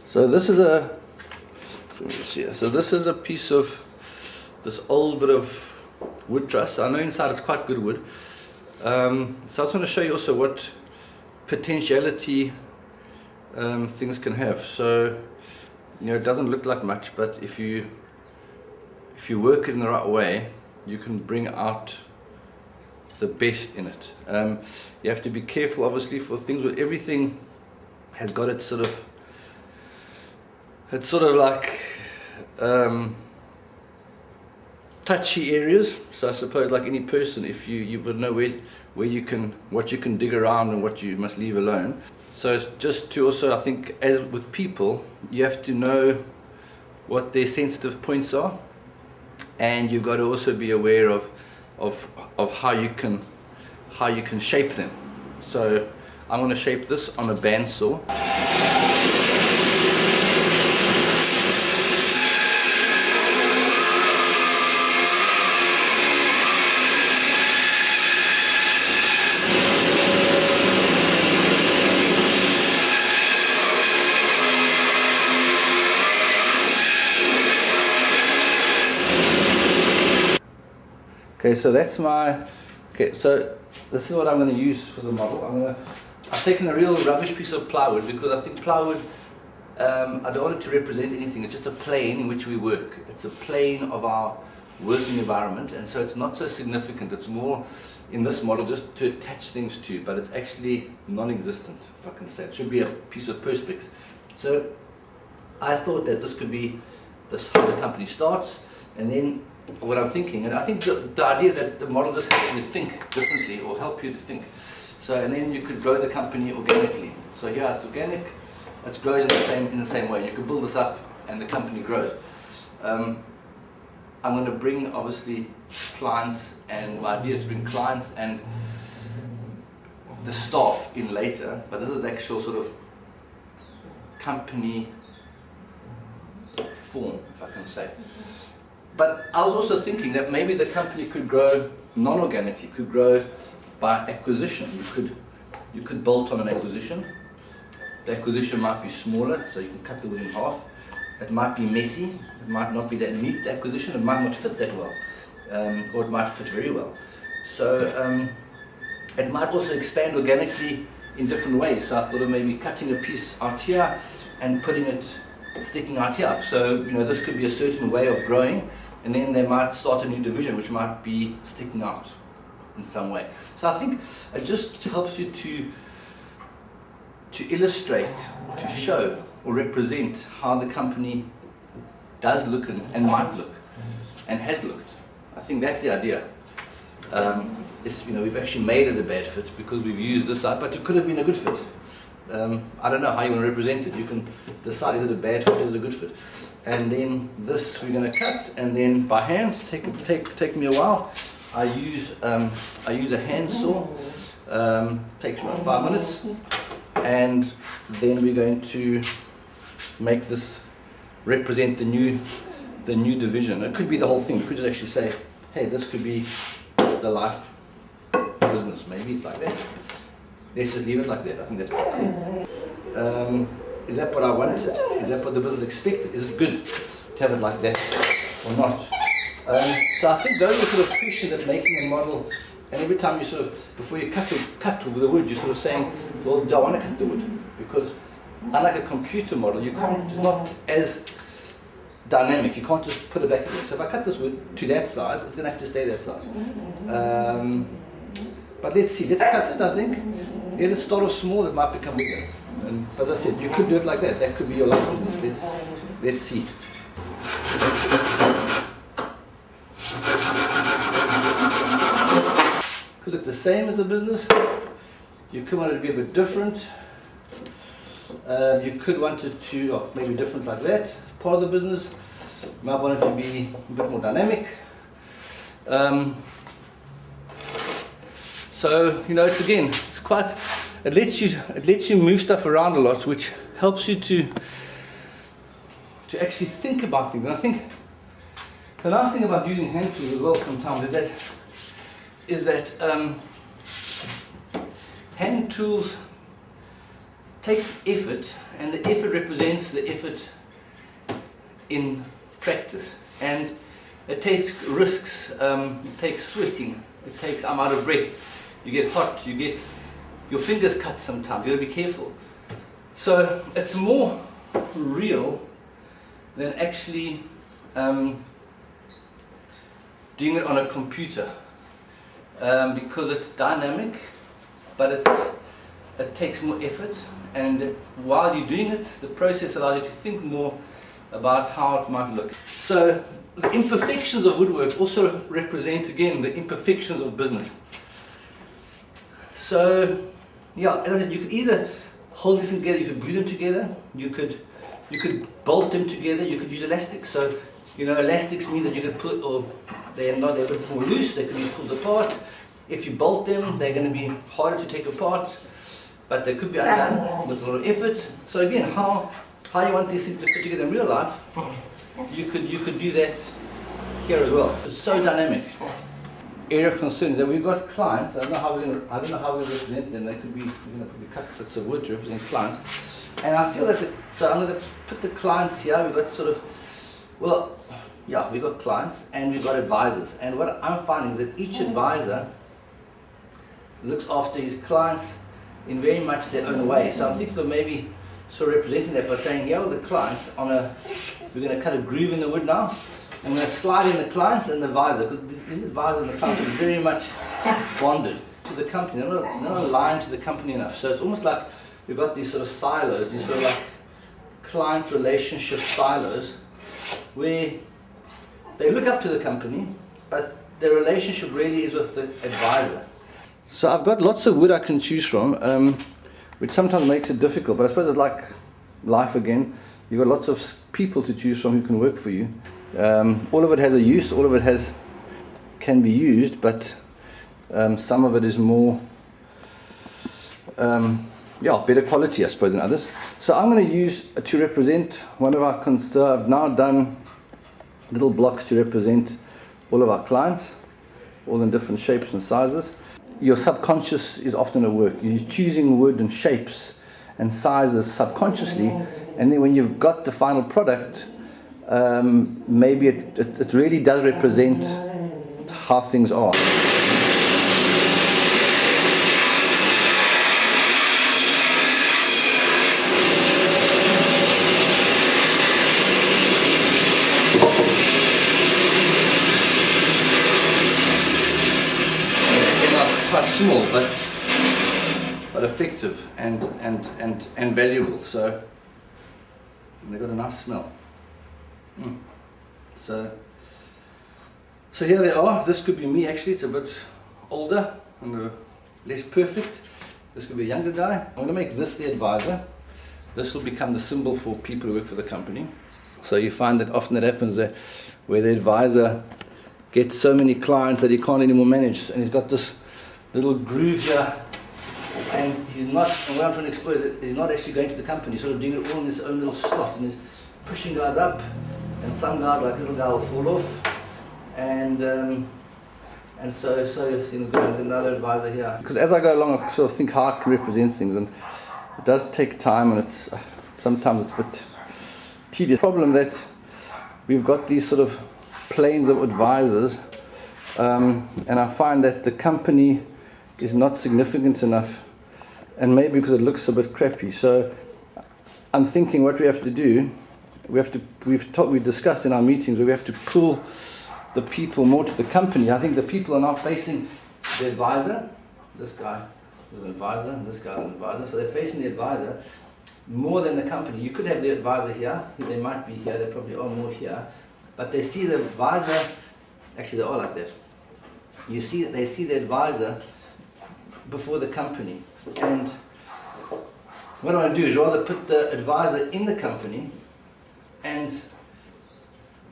So this is a, so this is a piece of this old bit of wood truss. I know inside it's quite good wood. So I just want to show you also what potentiality things can have. So it doesn't look like much, but if you work it in the right way, you can bring out the best in it. You have to be careful, obviously, for things where everything has got its sort of like touchy areas. So I suppose, like any person, if you would know where you can, what you can dig around and what you must leave alone. So it's just to also, I think, as with people, you have to know what their sensitive points are, and you've got to also be aware of how you can shape them. So I'm going to shape this on a bandsaw. Okay, so that's my, so this is what I'm going to use for the model. I've taken a real rubbish piece of plywood, because I think plywood, I don't want it to represent anything. It's just a plane in which we work. It's a plane of our working environment, and so it's not so significant. It's more, in this model, just to attach things to, but it's actually non-existent, if I can say. It should be a piece of perspex. So I thought that this could be how the company starts, and then what I'm thinking, and I think the idea is that the model just helps you think differently, or help you to think. So, and then you could grow the company organically. So yeah, it's organic, it grows in the same way. You could build this up and the company grows. I'm going to bring, obviously, clients, and my idea is to bring clients and the staff in later, but this is the actual sort of company form, if I can say. But I was also thinking that maybe the company could grow non-organically, could grow by acquisition. You could bolt on an acquisition. The acquisition might be smaller, so you can cut the wood in half. It might be messy. It might not be that neat, the acquisition. It might not fit that well, or it might fit very well. So it might also expand organically in different ways. So I thought of maybe cutting a piece out here and putting it, sticking out here. So this could be a certain way of growing. And then they might start a new division, which might be sticking out in some way. So I think it just helps you to illustrate, to show or represent how the company does look and might look and has looked. I think that's the idea. We've actually made it a bad fit because we've used this side, but it could have been a good fit. I don't know how you want to represent it. You can decide, is it a bad fit or is it a good fit. And then this we're going to cut, and then by hand, take me a while. I use a hand saw. Takes about 5 minutes, and then we're going to make this represent the new division. It could be the whole thing. You could just actually say, hey, this could be the life business. Maybe it's like that. Let's just leave it like that. I think that's quite cool. Is that what I wanted? Is that what the business expected? Is it good to have it like that or not? So I think those are sort of questions that making a model, and every time you sort of, before you cut with the wood, you're sort of saying, well, do I want to cut the wood? Because unlike a computer model, you can't, it's not as dynamic. You can't just put it back again. So if I cut this wood to that size, it's going to have to stay that size. But let's see, let's cut it, I think. Let it start off small, it might become bigger. And as I said, you could do it like that. That could be your life business. Let's see. Could look the same as a business. You could want it to be a bit different. You could want it to maybe different like that. Part of the business. You might want it to be a bit more dynamic. So it's quite. It lets you move stuff around a lot, which helps you to actually think about things. And I think the nice thing about using hand tools as well sometimes is that hand tools take effort, and the effort represents the effort in practice, and it takes risks, it takes sweating, it takes I'm out of breath, you get hot, you get your fingers cut sometimes, you got to be careful. So it's more real than actually doing it on a computer, because it's dynamic, but it takes more effort, and while you're doing it, the process allows you to think more about how it might look. So the imperfections of woodwork also represent, again, the imperfections of business. So yeah, as I said, you could either hold this together, you could glue them together, you could bolt them together, you could use elastics. So, you know, elastics means that you could put, or they're a bit more loose, they can be pulled apart. If you bolt them, they're going to be harder to take apart, but they could be undone with a lot of effort. So again, how you want these things to fit together in real life, you could do that here as well. It's so dynamic. Area of concern is that we've got clients. I don't know how we represent them. They could be, we're going to probably cut bits of wood to represent clients. And I feel that so I'm going to put the clients here. We've got sort of, well, yeah, we've got clients and we've got advisors. And what I'm finding is that each advisor looks after his clients in very much their own way. So I'm thinking of maybe sort of representing that by saying, here are the clients we're going to cut a groove in the wood now. I'm going to slide in the clients and the advisor, because these advisors and the clients are very much bonded to the company. They're not aligned to the company enough. So it's almost like we've got these sort of silos, these sort of like client relationship silos, where they look up to the company, but their relationship really is with the advisor. So I've got lots of wood I can choose from, which sometimes makes it difficult, but I suppose it's like life again. You've got lots of people to choose from who can work for you. All of it has a use, all of it can be used, but some of it is more, better quality, I suppose, than others. So I'm going to use to represent one of our I've now done little blocks to represent all of our clients, all in different shapes and sizes. Your subconscious is often at work. You're choosing wood and shapes and sizes subconsciously, and then when you've got the final product, maybe it really does represent how things are. Quite small, but effective and valuable. So they've got a nice smell. So here they are. This could be me actually. It's a bit older and less perfect. This could be a younger guy. I'm going to make this the advisor. This will become the symbol for people who work for the company. So you find that often that happens where the advisor gets so many clients that he can't anymore manage, and he's got this little groove here, and what I'm trying to explore is that he's not actually going to the company, he's sort of doing it all in his own little slot, and he's pushing guys up, and some guys, like this little guy, will fall off, and so there's another advisor here. Because as I go along, I sort of think how I can represent things, and it does take time, and sometimes it's a bit tedious. The problem that we've got these sort of planes of advisors, and I find that the company is not significant enough, and maybe because it looks a bit crappy. So I'm thinking what we have to do, we've discussed in our meetings, where we have to pull the people more to the company. I think the people are now facing the advisor. This guy is an advisor, and this guy is an advisor. So they're facing the advisor more than the company. You could have the advisor here, they might be here, they probably are more here, but they see the advisor, actually they are like that. They see the advisor before the company. And what I want to do is rather put the advisor in the company, and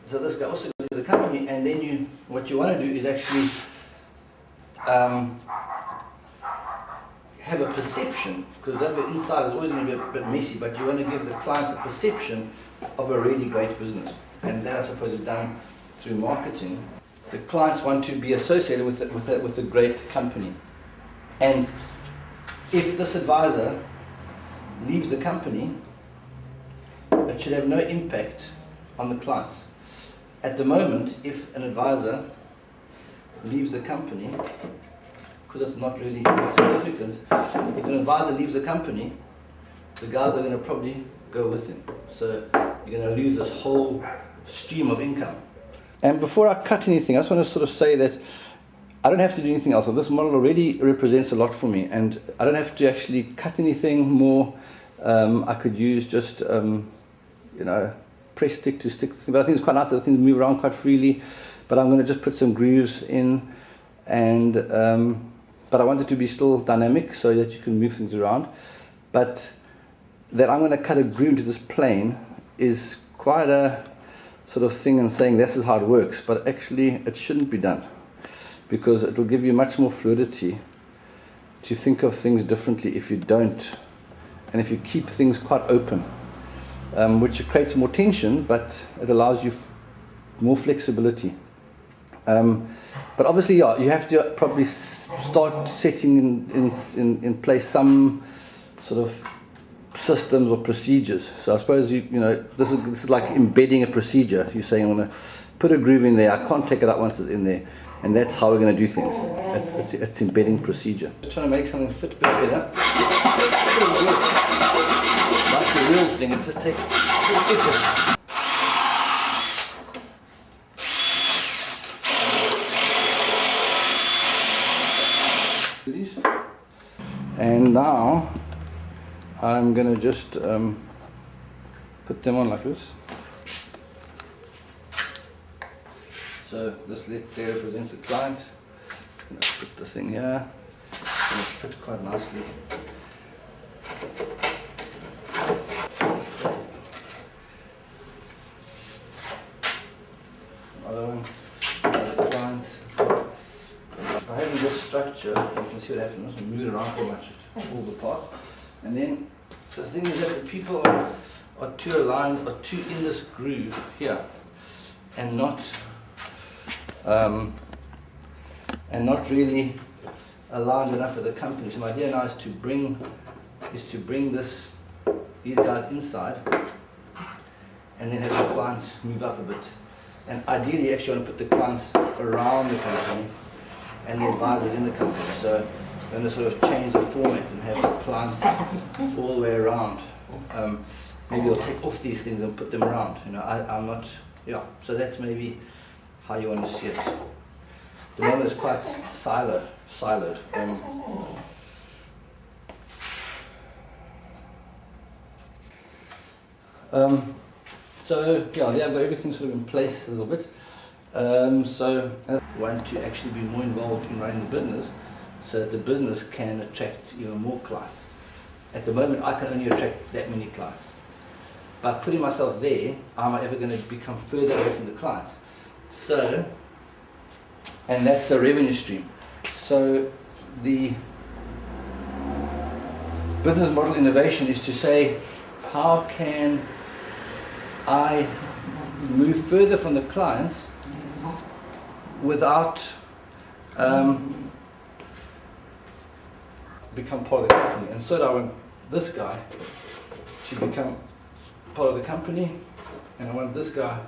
so this guy also goes to the company, and then what you want to do is actually have a perception, because the inside is always going to be a bit messy, but you want to give the clients a perception of a really great business. And that, I suppose, is done through marketing. The clients want to be associated with a great company. And if this advisor leaves the company, it should have no impact on the clients. At the moment, if an advisor leaves the company, because it's not really significant, if an advisor leaves the company, the guys are going to probably go with him. So you're going to lose this whole stream of income. And before I cut anything, I just want to sort of say that I don't have to do anything else. This model already represents a lot for me, and I don't have to actually cut anything more. I could use just, you know, press stick to stick. But I think it's quite nice that things move around quite freely. But I'm going to just put some grooves in, and but I want it to be still dynamic so that you can move things around. But that I'm going to cut a groove into this plane is quite a sort of thing, and saying this is how it works. But actually, it shouldn't be done, because it will give you much more fluidity to think of things differently if you don't, and if you keep things quite open, which creates more tension, but it allows you more flexibility. But obviously, yeah, you have to probably start setting in place some sort of systems or procedures. So I suppose you know this is like embedding a procedure. You're saying I'm going to put a groove in there. I can't take it out once it's in there. And that's how we're going to do things. It's embedding procedure. Just trying to make something fit a bit better. Like the real thing, it just takes a bit of effort. And now I'm going to just put them on like this. So this, let's say, represents the client. I'm going to put the thing here. It's going to fit quite nicely. Another one, another client. By having this structure, you can see what happens. It move around too much, it falls apart. And then the thing is that the people are too aligned, or too in this groove here, and not really aligned enough with the company. So my idea now is to bring these guys inside, and then have the clients move up a bit. And ideally, you actually want to put the clients around the company and the advisors in the company. So I'm going to sort of change the format and have the clients all the way around. Maybe I'll take off these things and put them around. You know, I'm not. Yeah. So that's maybe how you want to see it. The model is quite siloed. So yeah, there I've got everything sort of in place a little bit. So I want to actually be more involved in running the business, so that the business can attract even more clients. At the moment, I can only attract that many clients. By putting myself there, am I ever going to become further away from the clients? So, and that's a revenue stream. So the business model innovation is to say, how can I move further from the clients without become part of the company? And so I want this guy to become part of the company, and I want this guy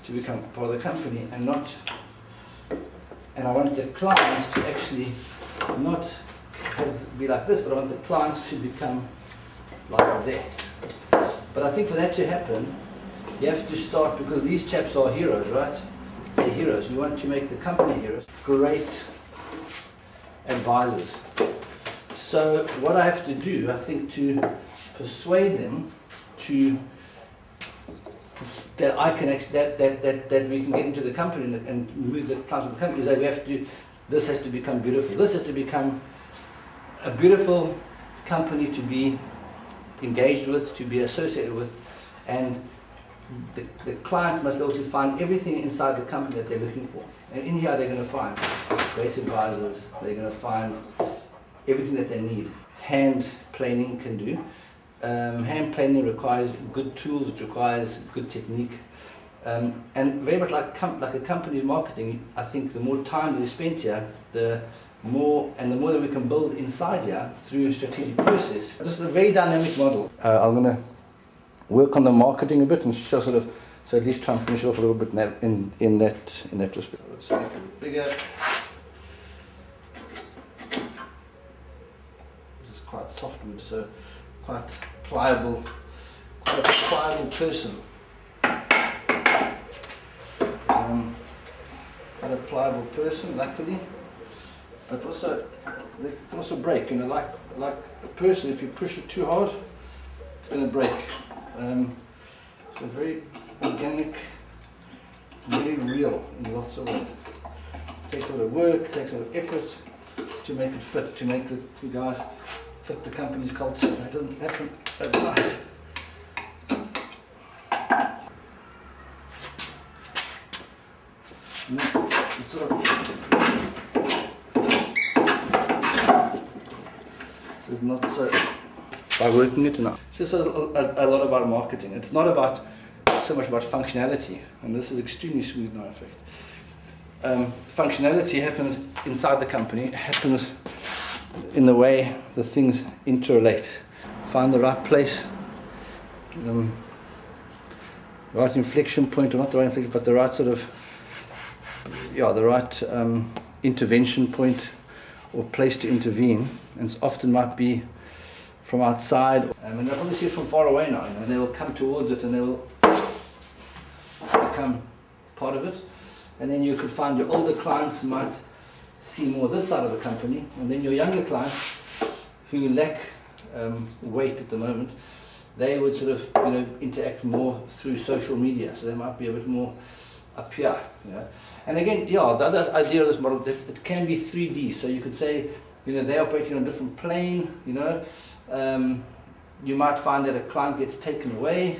to become part of the company, and I want the clients to actually not be like this, but I want the clients to become like that. But I think for that to happen, you have to start, because these chaps are heroes, right? They're heroes. You want to make the company heroes. Great advisors. So what I have to do, I think, to persuade them that I can actually, that we can get into the company and move the clients of the company, is that we have to. This has to become beautiful. This has to become a beautiful company to be engaged with, to be associated with, and the clients must be able to find everything inside the company that they're looking for. And in here they're going to find great advisors, they're going to find everything that they need. Hand planing can do. Hand planing requires good tools, it requires good technique. And very much like a company's marketing, I think the more time that is spent here, the more, and the more that we can build inside here through a strategic process. This is a very dynamic model. I'm going to work on the marketing a bit and show sort of, so at least try and finish it off a little bit in that respect. Let's make it bigger. This is quite softwood, so quite pliable person. Quite a pliable person, luckily. But also, they can also break. You know, like a person, if you push it too hard, it's going to break. So very organic, very real in lots of ways. It takes a lot of work, takes a lot of effort to make it fit, to make the guys fit the company's culture. It doesn't happen overnight. It's sort of, this is not so, by working it enough. It's just a lot about marketing. It's not about so much about functionality, and this is extremely smooth now, in fact. Functionality happens inside the company. It happens in the way the things interrelate. Find the right place, right inflection point, or not the right inflection, but the right sort of, the right intervention point or place to intervene, and it often might be from outside, and they'll probably see it from far away now, and they will come towards it and they will become part of it. And then you could find your older clients might see more this side of the company, and then your younger clients who lack weight at the moment, they would sort of interact more through social media, so they might be a bit more up here. And again, the other idea of this model, that it can be 3D, so you could say, they're operating on a different plane. You might find that a client gets taken away